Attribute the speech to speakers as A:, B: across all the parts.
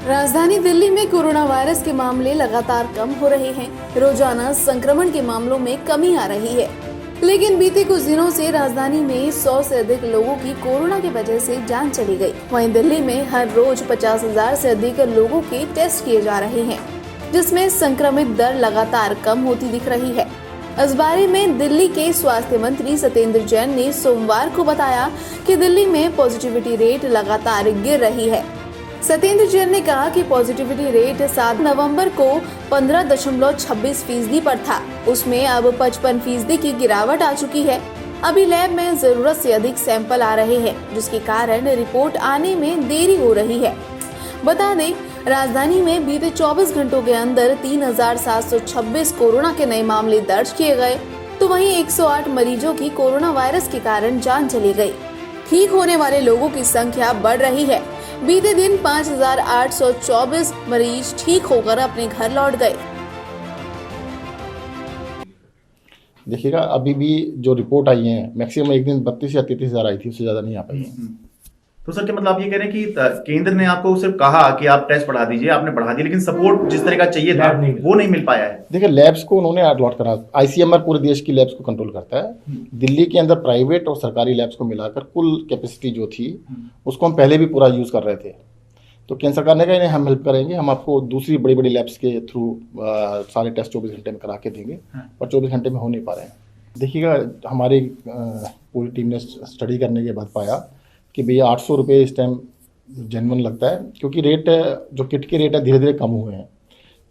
A: राजधानी दिल्ली में corona virus के मामले लगातार कम हो रहे हैं। रोजाना संक्रमण के मामलों में कमी आ रही है, लेकिन बीते कुछ दिनों से राजधानी में 100 से अधिक लोगों की कोरोना की वजह से जान चली गई। वहीं दिल्ली में हर रोज 50,000 से अधिक लोगों के टेस्ट किए जा रहे हैं, जिसमें संक्रमित दर लगातार कम होती दिख रही है। इस बारे में दिल्ली के स्वास्थ्य मंत्री सत्येंद्र जैन ने सोमवार को बताया कि दिल्ली में पॉजिटिविटी रेट लगातार गिर रही है। सत्येंद्र जैन ने कहा कि पॉजिटिविटी रेट 7 नवंबर को 15.26% पर था, उसमें अब 55% की गिरावट आ चुकी है। अभी लैब में जरूरत से अधिक सैंपल आ रहे हैं, जिसके कारण रिपोर्ट आने में देरी हो रही है। बता दें, राजधानी में बीते 24 घंटों के अंदर 3,726 कोरोना के नए मामले दर्ज किए गए, तो वहीं 108 मरीजों की कोरोना वायरस के कारण जान चली गई। ठीक होने वाले लोगों की संख्या बढ़ रही है। बीते दिन 5,824 मरीज ठीक होकर अपने घर लौट गए।
B: देखिएगा, अभी भी जो रिपोर्ट आई है मैक्सिमम एक दिन 32 या 33,000 आई थी, उससे ज़्यादा नहीं आ पाई है।
C: तो सर क्या मतलब आप ये कह रहे हैं कि केंद्र ने आपको सिर्फ कहा कि आप टेस्ट बढ़ा दीजिए, आपने बढ़ा दिया, लेकिन सपोर्ट जिस तरह का चाहिए था वो नहीं मिल पाया है?
B: देखिए, लैब्स को उन्होंने अलॉट करा। आईसीएमआर पूरे देश की लैब्स को कंट्रोल करता है। दिल्ली के अंदर प्राइवेट और सरकारी लैब्स को मिलाकर कुल कैपेसिटी जो थी उसको हम पहले भी पूरा यूज़ कर रहे थे। तो केंद्र सरकार ने कहा इन्हें हम हेल्प करेंगे, हम आपको दूसरी बड़ी बड़ी लैब्स के थ्रू सारे टेस्ट 24 घंटे में करा के देंगे, पर 24 घंटे में हो नहीं पा रहे हैं। देखिएगा, हमारी पूरी टीम ने स्टडी करने के बाद पाया कि भैया 800 रुपये इस टाइम जेन्युइन लगता है, क्योंकि रेट जो किट के रेट है धीरे धीरे कम हुए हैं,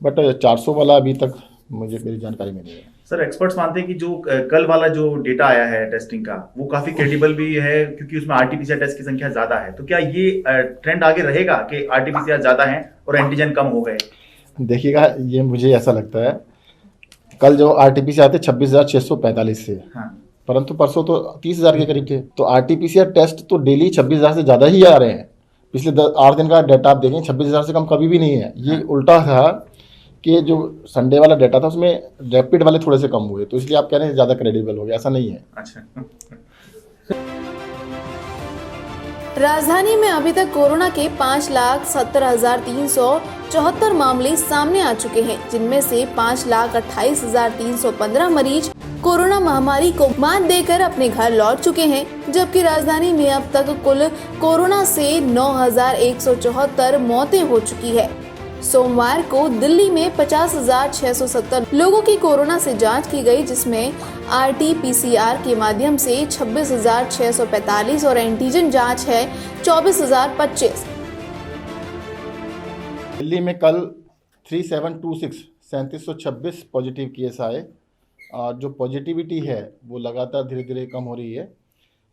B: बट 400 वाला अभी तक मेरी जानकारी में नहीं है।
C: सर, एक्सपर्ट्स मानते हैं कि जो कल वाला जो डेटा आया है टेस्टिंग का, वो काफी क्रेडिबल भी है, क्योंकि उसमें आरटीपीसीआर टेस्ट की संख्या ज्यादा है। तो क्या ये ट्रेंड आगे रहेगा कि आरटीपीसीआर ज्यादा है और एंटीजन कम हो गए?
B: देखिएगा, ये मुझे ऐसा लगता है, कल जो आरटीपीसीआर थे 26,645 से, परंतु परसों तो 30,000 के करीब थे। तो आरटीपीसीआर टेस्ट तो डेली 26,000 से ज़्यादा ही आ रहे हैं। पिछले 8 दिन का डाटा आप देखें, 26,000 से कम कभी भी नहीं है। ये उल्टा था कि जो संडे वाला डाटा था उसमें रैपिड वाले थोड़े से कम हुए, तो इसलिए आप कह रहे हैं ज़्यादा क्रेडिबल हो गया, ऐसा नहीं है।
C: अच्छा।
A: राजधानी में अभी तक कोरोना के 5,70,374 मामले सामने आ चुके हैं, जिनमें से 5,28,315 मरीज कोरोना महामारी को मात देकर अपने घर लौट चुके हैं, जबकि राजधानी में अब तक कुल कोरोना से 9,174 मौतें हो चुकी है। सोमवार को दिल्ली में 50,670 लोगों की कोरोना से जांच की गई, जिसमें आरटी-पीसीआर के माध्यम से 26,645 और एंटीजन जांच है 24,025।
B: दिल्ली में कल 3726 पॉजिटिव केस आए, और जो पॉजिटिविटी है वो लगातार धीरे धीरे कम हो रही है,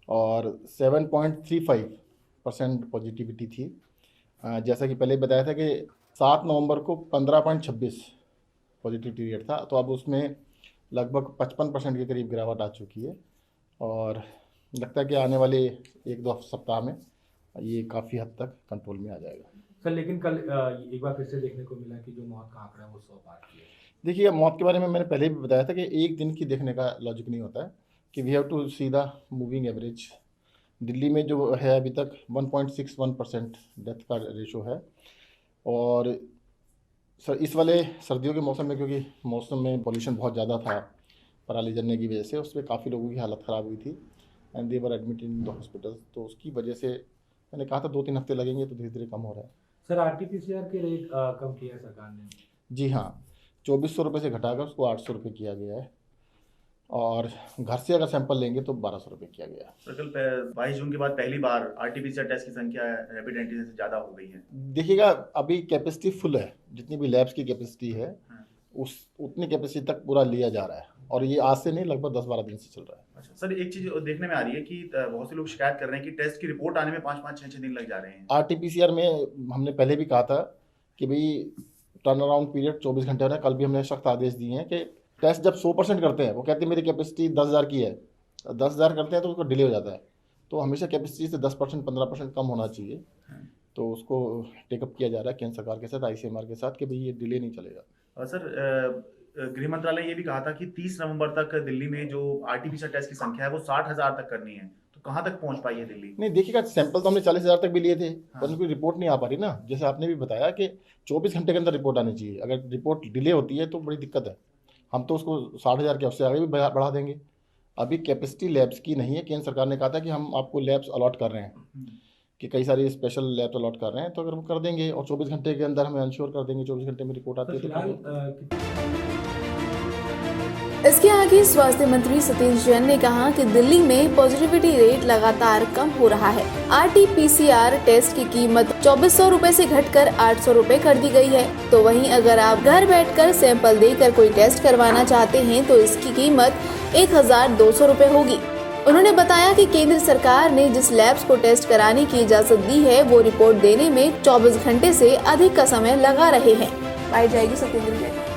B: और 7.35% पॉजिटिविटी थी। जैसा कि पहले बताया था कि 7 नवंबर को 15.26 पॉजिटिविटी रेट था, तो अब उसमें लगभग 55% के करीब गिरावट आ चुकी है, और लगता है कि आने वाले 1-2 सप्ताह में ये काफ़ी हद तक कंट्रोल में आ जाएगा।
D: सर, लेकिन कल एक बार फिर से देखने को मिला कि जो मौत का आंकड़ा है वो 100 पार किया।
B: देखिए, मौत के बारे में मैंने पहले भी बताया था कि एक दिन की देखने का लॉजिक नहीं होता है, कि we have to see the moving average. Delhi में जो है अभी तक 1.61% डेथ का रेशो है, और सर इस वाले सर्दियों के मौसम में, क्योंकि मौसम में पॉल्यूशन बहुत ज़्यादा था पराली जलने की वजह से, उसमें काफ़ी लोगों की हालत ख़राब हुई थी, and they were admitted in the hospital. तो उसकी वजह से मैंने कहा था 2-3 हफ्ते लगेंगे, तो धीरे धीरे कम हो रहा है।
D: सर, आरटीपीसीआर के रेट कम किया है सरकार ने?
B: जी हाँ, 2400 रुपये से घटाकर उसको 800 रुपये किया गया है, और घर से अगर सैंपल लेंगे तो 1200 रुपये किया गया है।
C: सर, कल 22 जून के बाद पहली बार आरटीपीसीआर टेस्ट की संख्या रैपिड एंटीजन से ज्यादा हो गई है।
B: देखिएगा, अभी कैपेसिटी फुल है, जितनी भी लैब्स की कैपेसिटी है उतनी कैपेसिटी तक पूरा लिया जा रहा है, और ये आज से नहीं, लगभग 10-12 दिन से चल रहा है।
C: अच्छा सर, एक चीज देखने में आ रही है कि बहुत से लोग शिकायत कर रहे हैं कि टेस्ट की रिपोर्ट आने में 5-5, 6-6 दिन लग जा रहे हैं।
B: आरटीपीसीआर में हमने पहले भी कहा था कि भाई टर्न अराउंड पीरियड 24 घंटे हो रहा है। कल भी हमने सख्त आदेश दिए हैं कि टेस्ट जब 100% करते हैं, वो कहते हैं मेरी कैपेसिटी 10,000 की है, 10,000 करते हैं तो उसको डिले हो जाता है, तो हमेशा कैपेसिटी से 10%, 15% कम होना चाहिए। तो उसको टेकअप किया जा रहा है केंद्र सरकार के साथ, आईसीएमआर के साथ, कि भाई ये डिले नहीं चलेगा।
C: और सर, गृह मंत्रालय ये भी कहा था कि 30 नवंबर तक दिल्ली में जो आरटीपीसीआर टेस्ट की संख्या है वो 60,000 तक करनी है। तो तो कहाँ तक पहुंच पाई है दिल्ली?
B: नहीं देखिएगा, सैंपल तो हमने 40,000 तक भी लिए थे, पर उनकी रिपोर्ट नहीं आ पा रही ना। जैसे आपने भी बताया कि 24 घंटे के अंदर रिपोर्ट आनी चाहिए, अगर रिपोर्ट डिले होती है तो बड़ी दिक्कत है। हम तो उसको 60,000 के उससे आगे भी बढ़ा देंगे। अभी कैपेसिटी लैब्स की नहीं है, केंद्र सरकार ने कहा था कि हम आपको लैब्स अलॉट कर रहे हैं, कि कई सारी स्पेशल लैब्स अलॉट कर रहे हैं, तो अगर वो कर देंगे और 24 घंटे के अंदर हमें इंश्योर कर देंगे, 24 घंटे में रिपोर्ट आती है तो कर देंगे।
A: इसके आगे स्वास्थ्य मंत्री सतीश जैन ने कहा कि दिल्ली में पॉजिटिविटी रेट लगातार कम हो रहा है। RT-PCR टेस्ट की कीमत 2400 रूपए से घटकर 800 रूपए कर दी गई है। तो वहीं अगर आप घर बैठकर सैंपल देकर कोई टेस्ट करवाना चाहते हैं तो इसकी कीमत 1200 रूपए होगी। उन्होंने बताया कि केंद्र सरकार ने जिस लैब्स को टेस्ट कराने की इजाजत दी है वो रिपोर्ट देने में 24 घंटे से अधिक का समय लगा रहे हैं। पाई जाएगी सत्येंद्र जैन।